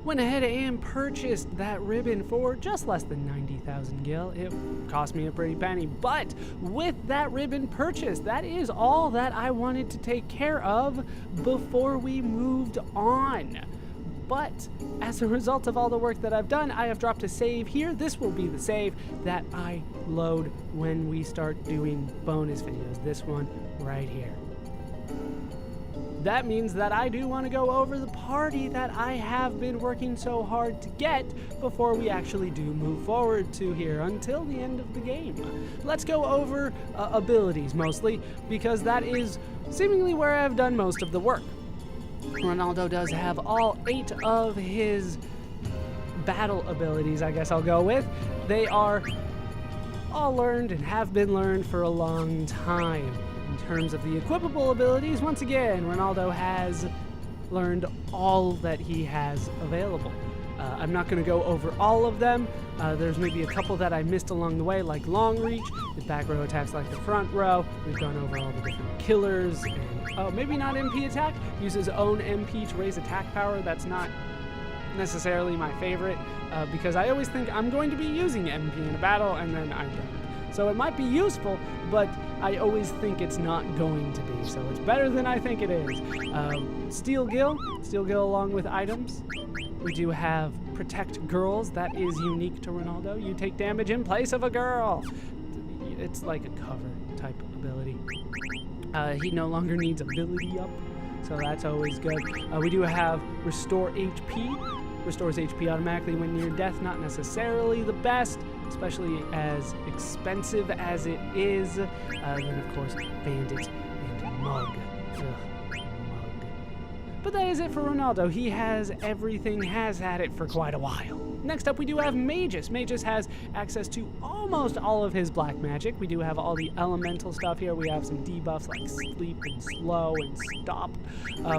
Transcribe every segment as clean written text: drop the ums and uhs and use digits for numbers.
went ahead and purchased that ribbon for just less than 90,000 gil. It cost me a pretty penny, but with that ribbon purchase, that is all that I wanted to take care of before we moved on. But as a result of all the work that I've done, I have dropped a save here. This will be the save that I load when we start doing bonus videos. This one right here. That means that I do want to go over the party that I have been working so hard to get before we actually do move forward to here until the end of the game. Let's go over abilities mostly, because that is seemingly where I've done most of the work. Ronaldo does have all 8 of his battle abilities, I guess I'll go with. They are all learned and have been learned for a long time. In terms of the equipable abilities, once again, Ronaldo has learned all that he has available. I'm not going to go over all of them. There's maybe a couple that I missed along the way, like long reach, with back row attacks like the front row. We've gone over all the different killers, and maybe not MP attack. Uses own MP to raise attack power. That's not necessarily my favorite, because I always think I'm going to be using MP in a battle, and then I don't. So it might be useful, but I always think it's not going to be. So it's better than I think it is. Steel Gill along with items. We do have Protect Girls. That is unique to Ronaldo. You take damage in place of a girl. It's like a cover type ability. He no longer needs ability up, so that's always good. We do have Restore HP. Restores HP automatically when near death. Not necessarily the best, especially as expensive as it is. Then of course, Bandit and Mug. Ugh, Mug. But that is it for Ronaldo. He has everything, has had it for quite a while. Next up, we do have Magus. Magus has access to almost all of his black magic. We do have all the elemental stuff here. We have some debuffs like Sleep and Slow and Stop.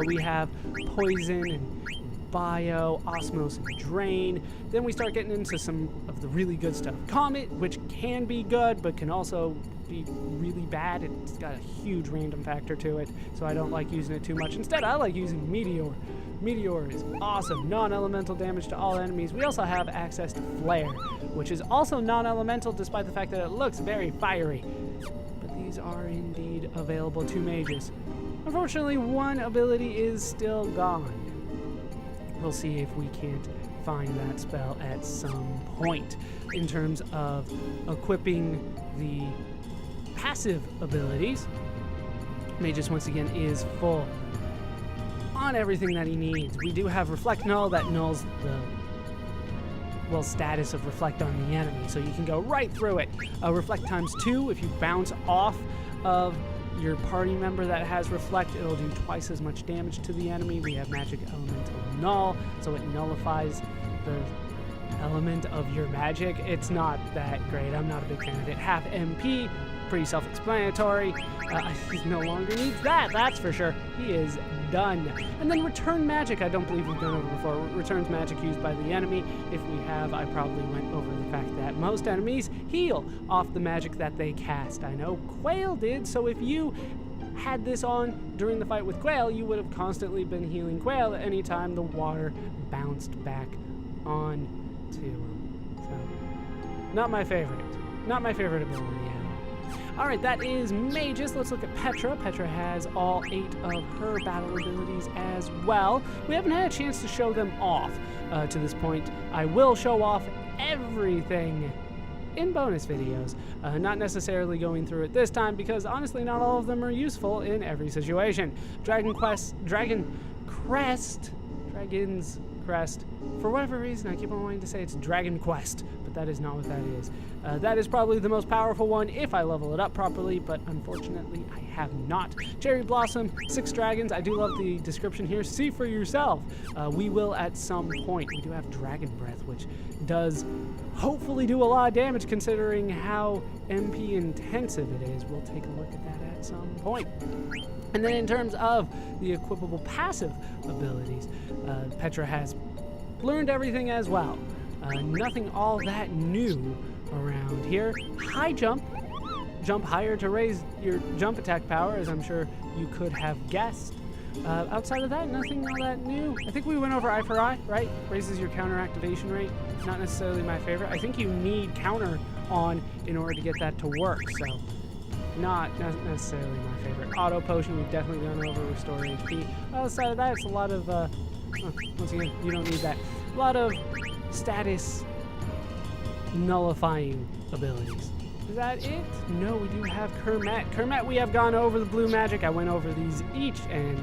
We have Poison and Bio, Osmos, and Drain. Then we start getting into some of the really good stuff. Comet, which can be good, but can also be really bad. It's got a huge random factor to it, so I don't like using it too much. Instead, I like using Meteor. Meteor is awesome. Non-elemental damage to all enemies. We also have access to Flare, which is also non-elemental despite the fact that it looks very fiery. But these are indeed available to mages. Unfortunately, one ability is still gone. We'll see if we can't find that spell at some point. In terms of equipping the passive abilities, Magus once again is full on everything that he needs. We do have Reflect Null that nulls the status of Reflect on the enemy, so you can go right through it. Reflect ×2, if you bounce off of your party member that has Reflect, it'll do twice as much damage to the enemy. We have Magic Elemental Null, so it nullifies the element of your magic. It's not that great. I'm not a big fan of it. Half MP, pretty self-explanatory. He no longer needs that, that's for sure. He is done. And then Return Magic, I don't believe we've gone over before. Returns magic used by the enemy. If we have, I probably went over the fact that most enemies heal off the magic that they cast. I know Quail did, so if you had this on during the fight with Quail, you would have constantly been healing Quail at any time the water bounced back on to him. So, not my favorite. Not my favorite ability at all. Alright, that is Magus. Let's look at Petra. Petra has all 8 of her battle abilities as well. We haven't had a chance to show them off to this point. I will show off everything in bonus videos, not necessarily going through it this time because honestly not all of them are useful in every situation. Dragon's Crest, for whatever reason I keep on wanting to say it's Dragon Quest, but that is not what that is. That is probably the most powerful one if I level it up properly, but unfortunately I have not. Cherry Blossom, 6 dragons. I do love the description here. See for yourself. We will at some point. We do have Dragon Breath, which does hopefully do a lot of damage considering how MP intensive it is. We'll take a look at that at some point. And then in terms of the equipable passive abilities, Petra has learned everything as well. Nothing all that new around here. High jump. Jump higher to raise your jump attack power, as I'm sure you could have guessed. Outside of that, nothing all that new. I think we went over Eye for Eye, right? Raises your counter activation rate. Not necessarily my favorite. I think you need counter on in order to get that to work, so not necessarily my favorite. Auto potion, we've definitely gone over. Restore HP. Outside of that, it's a lot of, once again, you don't need that. A lot of status nullifying abilities. Is that it? No, we do have Kermet. Kermet, we have gone over the blue magic. I went over these each and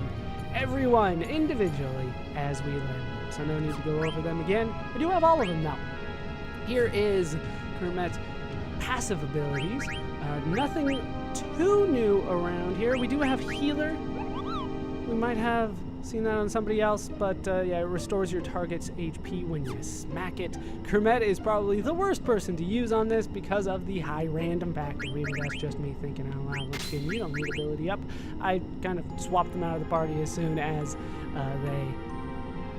every one individually as we learn them, so no need to go over them again. I do have all of them now. Here is Kermet's passive abilities. Nothing too new around here. We do have Healer. We might have seen that on somebody else, but yeah, it restores your target's HP when you smack it. Kermet is probably the worst person to use on this because of the high random factor. Maybe that's just me thinking out loud. Once again, you don't need ability up. I kind of swapped them out of the party as soon as they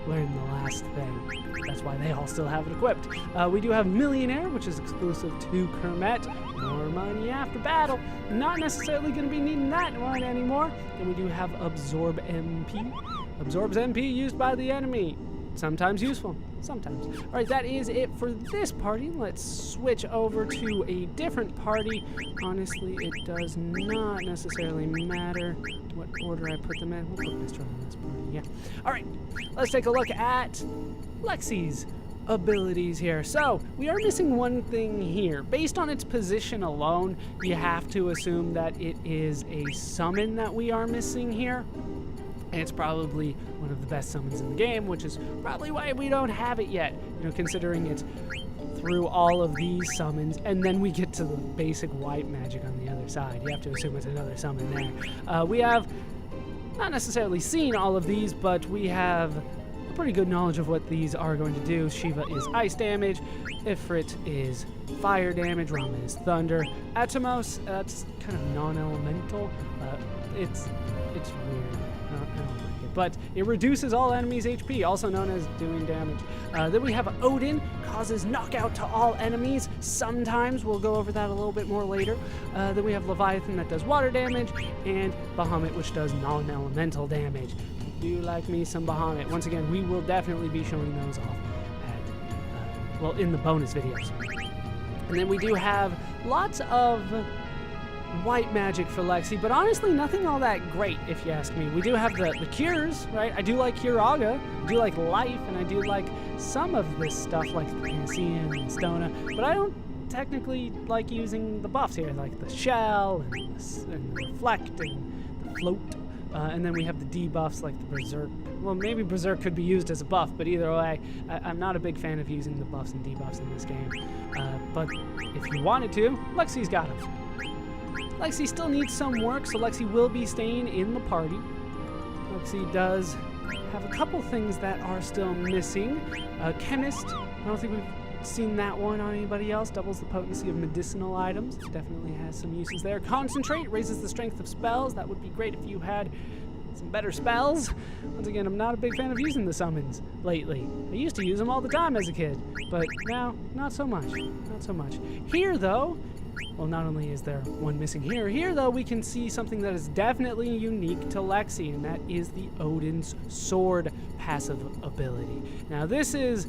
learn the last thing. That's why they all still have it equipped. We do have Millionaire, which is exclusive to Kermet. More money after battle. Not necessarily going to be needing that one anymore. And we do have Absorb MP. Absorbs MP used by the enemy. Sometimes useful, sometimes. All right, that is it for this party. Let's switch over to a different party. Honestly, it does not necessarily matter what order I put them in. We'll put Mistral on this party, yeah. All right, let's take a look at Lexi's abilities here. So, we are missing one thing here. Based on its position alone, you have to assume that it is a summon that we are missing here. And it's probably one of the best summons in the game, which is probably why we don't have it yet. You know, considering it's through all of these summons, and then we get to the basic white magic on the other side. You have to assume it's another summon there. We have not necessarily seen all of these, but we have a pretty good knowledge of what these are going to do. Shiva is ice damage, Ifrit is fire damage, Rama is thunder, Atomos, that's kind of non-elemental. It's weird. I don't like it. But it reduces all enemies' HP, also known as doing damage. Then we have Odin, causes knockout to all enemies. Sometimes, we'll go over that a little bit more later. Then we have Leviathan that does water damage, and Bahamut, which does non-elemental damage. Do you like me some Bahamut? Once again, we will definitely be showing those off at, well, in the bonus videos. And then we do have lots of white magic for Lexi, but honestly nothing all that great if you ask me. We do have the cures, right? I do like Curaga, I do like Life, and I do like some of this stuff like the Panacea and Stona, but I don't technically like using the buffs here, like the Shell and the Reflect and the Float. And then we have the debuffs like the Berserk. Well, maybe Berserk could be used as a buff, but either way, I'm not a big fan of using the buffs and debuffs in this game. But if you wanted to, Lexi's got them. Lexi still needs some work, so Lexi will be staying in the party. Lexi does have a couple things that are still missing. Chemist, I don't think we've seen that one on anybody else. Doubles the potency of medicinal items. Definitely has some uses there. Concentrate, raises the strength of spells. That would be great if you had some better spells. Once again, I'm not a big fan of using the summons lately. I used to use them all the time as a kid, but now, not so much. Not so much. Here, though, well, not only is there one missing here, though, we can see something that is definitely unique to Lexi, and that is the Odin's Sword passive ability. Now, this is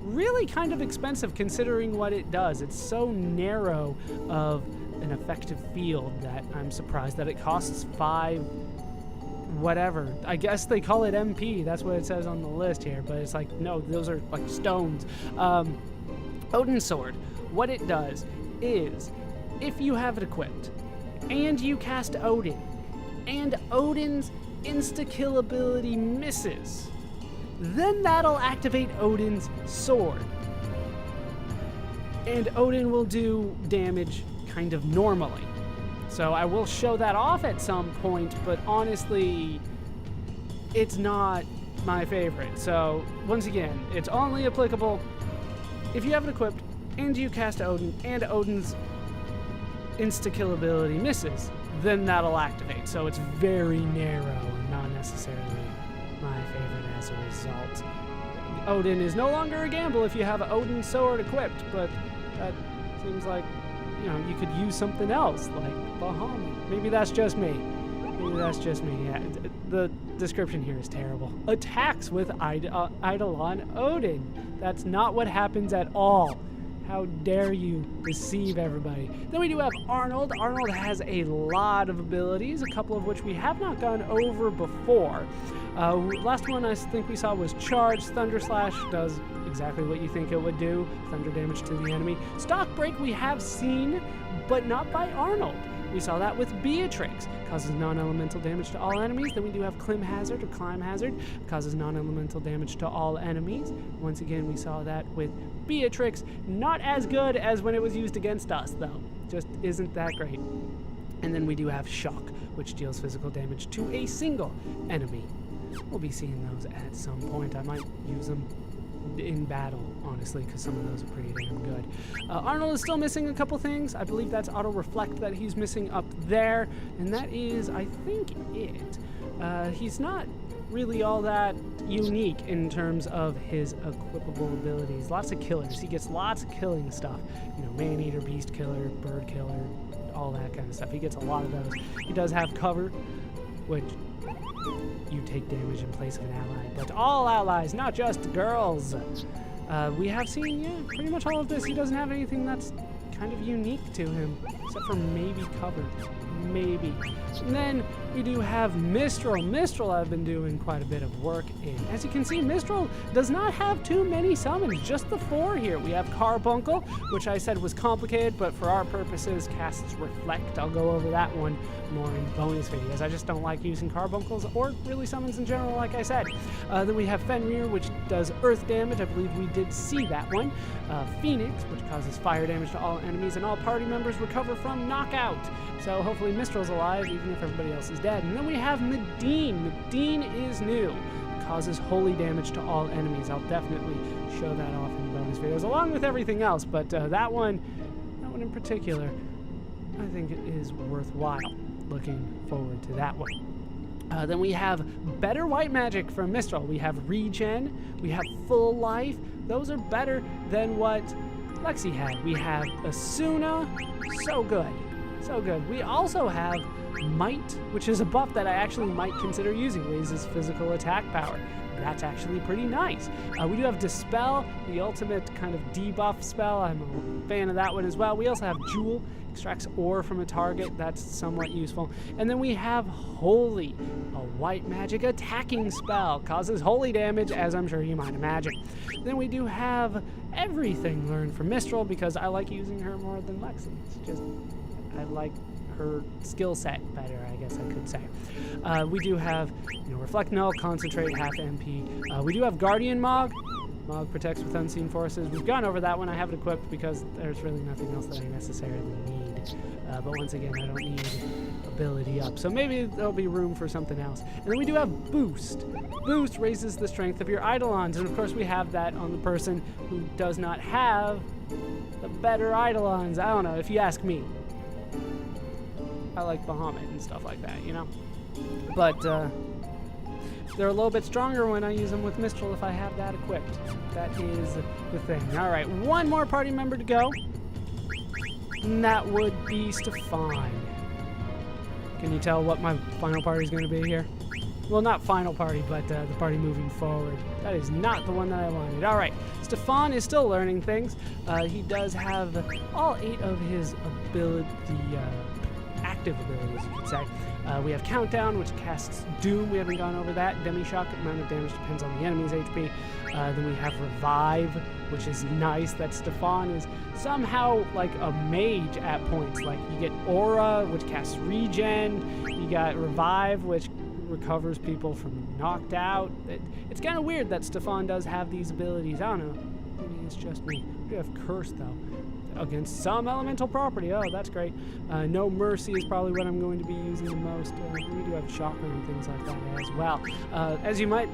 really kind of expensive considering what it does. It's so narrow of an effective field that I'm surprised that it costs 5 whatever. I guess they call it MP. That's what it says on the list here, but it's like, no, those are like stones. Odin's Sword, what it does is, if you have it equipped, and you cast Odin, and Odin's insta-kill ability misses, then that'll activate Odin's Sword. And Odin will do damage kind of normally. So I will show that off at some point, but honestly, it's not my favorite. So once again, it's only applicable if you have it equipped, and you cast Odin, and Odin's insta-kill ability misses, then that'll activate. So it's very narrow and not necessarily my favorite as a result. Odin is no longer a gamble if you have Odin's Sword equipped, but that seems like, you know, you could use something else, like Bahamut. Maybe that's just me. Maybe that's just me. Yeah, the description here is terrible. Attacks with Eidolon Odin. That's not what happens at all. How dare you deceive everybody. Then we do have Arnold. Arnold has a lot of abilities, a couple of which we have not gone over before. Last one I think we saw was Charge. Thunder Slash does exactly what you think it would do. Thunder damage to the enemy. Stock Break we have seen, but not by Arnold. We saw that with Beatrix, causes non-elemental damage to all enemies. Then we do have Climb Hazard or Climb Hazard, causes non-elemental damage to all enemies. Once again, we saw that with Beatrix. Not as good as when it was used against us, though. Just isn't that great. And then we do have Shock, which deals physical damage to a single enemy. We'll be seeing those at some point. I might use them in battle, honestly, because some of those are pretty damn good. Arnold is still missing a couple things. I believe that's Auto Reflect that he's missing up there, and that is, I think, it. He's not really all that unique in terms of his equipable abilities. Lots of killers. He gets lots of killing stuff. You know, Man-Eater, Beast Killer, Bird Killer, all that kind of stuff. He gets a lot of those. He does have Cover, which you take damage in place of an ally, but all allies, not just girls. We have seen, yeah, pretty much all of this. He doesn't have anything that's kind of unique to him, except for maybe Cover. Maybe. And then we do have Mistral. Mistral I've been doing quite a bit of work in. As you can see, Mistral does not have too many summons, just the 4 here. We have Carbuncle, which I said was complicated, but for our purposes, casts Reflect. I'll go over that one more in bonus videos. I just don't like using Carbuncles or really summons in general, like I said. Then we have Fenrir, which does earth damage. I believe we did see that one. Phoenix, which causes fire damage to all enemies, and all party members recover from knockout. So hopefully Mistral's alive, even if everybody else is dead. And then we have Medine. Medine is new. Causes holy damage to all enemies. I'll definitely show that off in bonus videos, along with everything else. But that one in particular, I think it is worthwhile. Looking forward to that one. Then we have better white magic from Mistral. We have Regen. We have Full Life. Those are better than what Lexi had. We have Asuna. So good. So good. We also have Might, which is a buff that I actually might consider using. Raises physical attack power. That's actually pretty nice. We do have Dispel, the ultimate kind of debuff spell. I'm a fan of that one as well. We also have Jewel, extracts ore from a target. That's somewhat useful. And then we have Holy, a white magic attacking spell. Causes holy damage, as I'm sure you might imagine. Then we do have everything learned from Mistral, because I like using her more than Lexi. It's just, I like her skill set better, I guess I could say. We do have, Reflect Null, Concentrate, half MP. We do have Guardian Mog. Mog protects with unseen forces. We've gone over that one. I have it equipped because there's really nothing else that I necessarily need. But once again, I don't need ability up. So maybe there'll be room for something else. And then we do have Boost. Boost raises the strength of your Eidolons. And of course we have that on the person who does not have the better Eidolons. I don't know, if you ask me. I like Bahamut and stuff like that, But they're a little bit stronger when I use them with Mistral if I have that equipped. That is the thing. All right, one more party member to go. And that would be Stefan. Can you tell what my final party is going to be here? Well, not final party, but the party moving forward. That is not the one that I wanted. All right, Stefan is still learning things. He does have all 8 of his active abilities, you could say. We have Countdown, which casts Doom. We haven't gone over that. Demi-Shock, amount of damage depends on the enemy's HP. Then we have Revive, which is nice. That Stefan is somehow like a mage at points. Like, you get Aura, which casts Regen. You got Revive, which recovers people from knocked out. It's kind of weird that Stefan does have these abilities. I don't know. Maybe it's just me. We have Curse, though. Against some elemental property. Oh, that's great. No Mercy is probably what I'm going to be using the most. We do have Chakra and things like that as well. As you might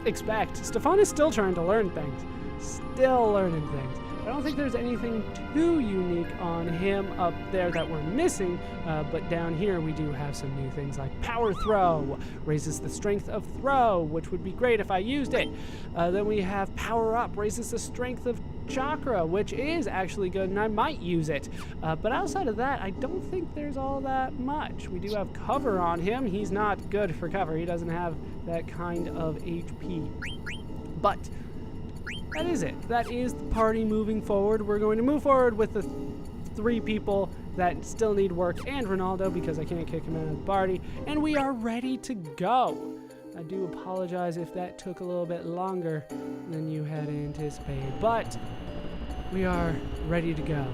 expect, Stefan is still trying to learn things. Still learning things. I don't think there's anything too unique on him up there that we're missing, but down here we do have some new things like Power Throw, raises the strength of throw, which would be great if I used it. Then we have Power Up, raises the strength of chakra, which is actually good, and I might use it. But outside of that, I don't think there's all that much. We do have cover on him. He's not good for cover. He doesn't have that kind of HP. But that is it. That is the party moving forward. We're going to move forward with the 3 people that still need work and Ronaldo, because I can't kick him out of the party. And we are ready to go. I do apologize if that took a little bit longer than you had anticipated, but we are ready to go.